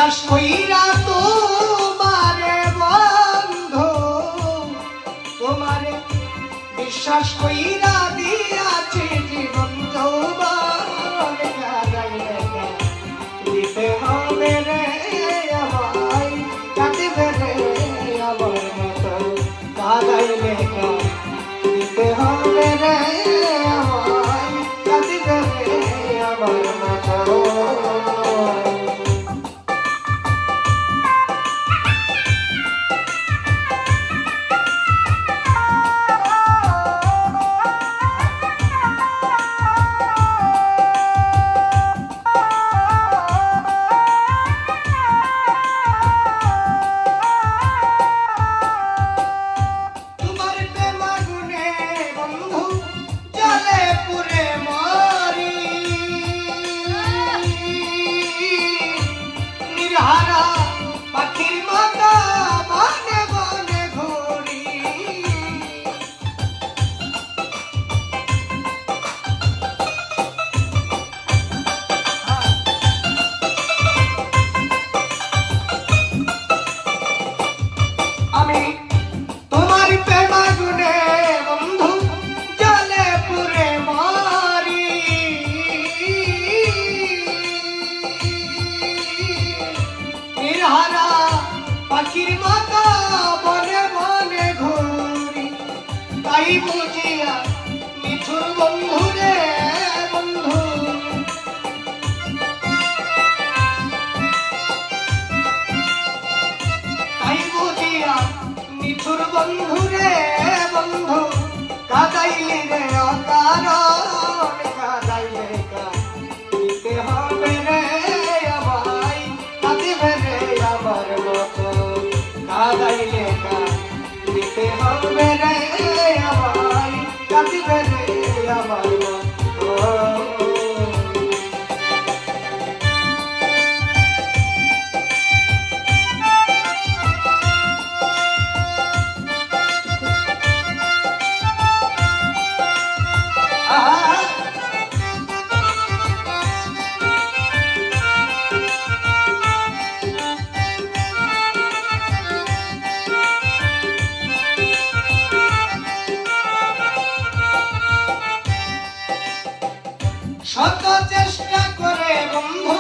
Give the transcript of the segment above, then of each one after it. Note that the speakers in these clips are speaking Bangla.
বিশ্বাস কইরা তোমারে বন্ধু, তোমারে বিশ্বাস কইরা দিয়াছি জীবন যৌবন, দিতে হবে রে আমায়, কাঁদিবে রে আমার মতো কাঁদাইলে, দিতে হবে রে আমায়, কাঁদিবে রে আমার মতো। পাখির মাথা বনে বনে ঘুরি, তাই বুঝিয়া মিঠুর বন্ধু রে বন্ধু, তাই বুঝিয়া মিঠুর বন্ধু রে বন্ধু, কাদাইলি রে অকারণ, কাদাইলে দিতে হবে রে আমায়, কাঁদিবে রে আমার মতো কাঁদাইলে, দিতে হবে রে আমায়, কাঁদিবে রে আমার মতো। শত চেষ্টা করে বন্ধু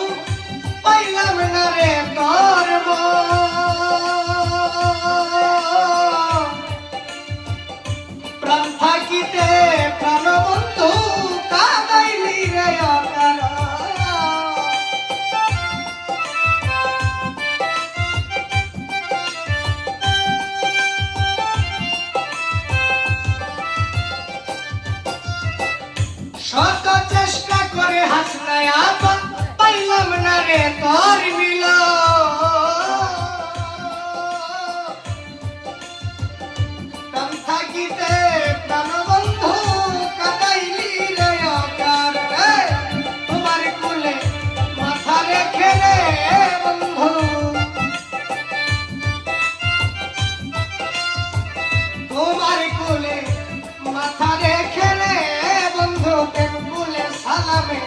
পাইলাম না রে তোর প্রাণ থাকিতে প্রাণ বন্ধু, কাঁদাইলি রে অকারণ। শত চেষ্টা করে হাসনায় আপা পাইলাম না রে তোর মিল, প্রাণ থাকিতে প্রাণ বন্ধু, কাঁদাইলি রে অকারণ। তোমার কুলে মাথা রেখে রে বন্ধু, তোমার কুলে মাথা রেখে রে বন্ধু, প্রেম কুলে সালামে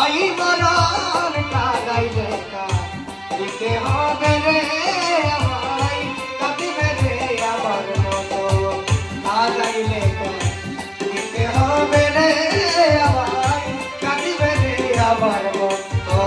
আই মরণ, কাঁদাইলে দিতে হবে রে আমায়, কাঁদিবে রে আমার মতো কাঁদাইলে, দিতে হবে রে আমায়, কাঁদিবে রে আমার মতো।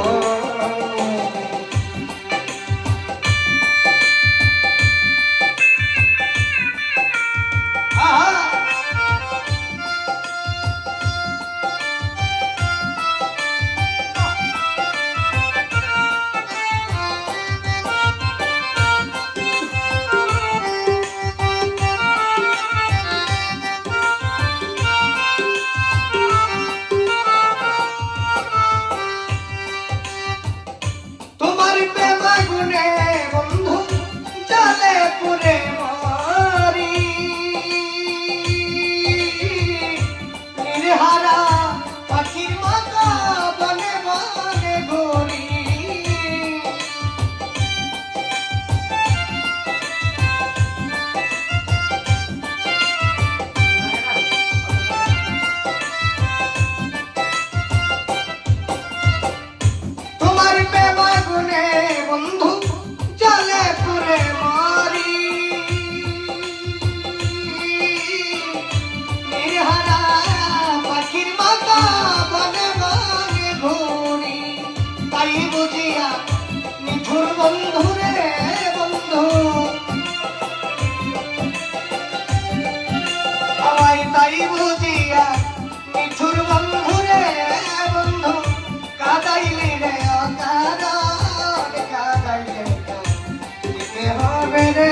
তাই বুঝিয়া নিঠুর বন্ধু রে বন্ধু, আমায় তাই বুঝিয়া নিঠুর বন্ধু রে বন্ধু, কাদাইলি রে অকারণ কাদাইলে দিতে হবে রে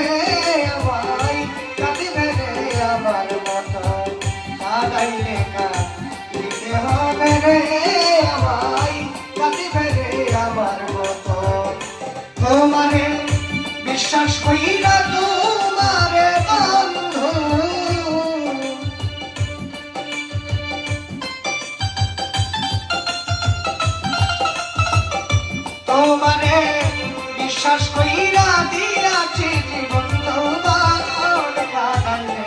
আমায়, কাঁদিবে রে আমার মতো কাদাইলে দিতে হবে রে আমায়, কাঁদিবে রে আমার মতো। তোমারে বিশ্বাস কইরা তোমারে বন্ধু, তোমারে বিশ্বাস কইরা দিয়াছি জীবন তোমার কাঁদাইলে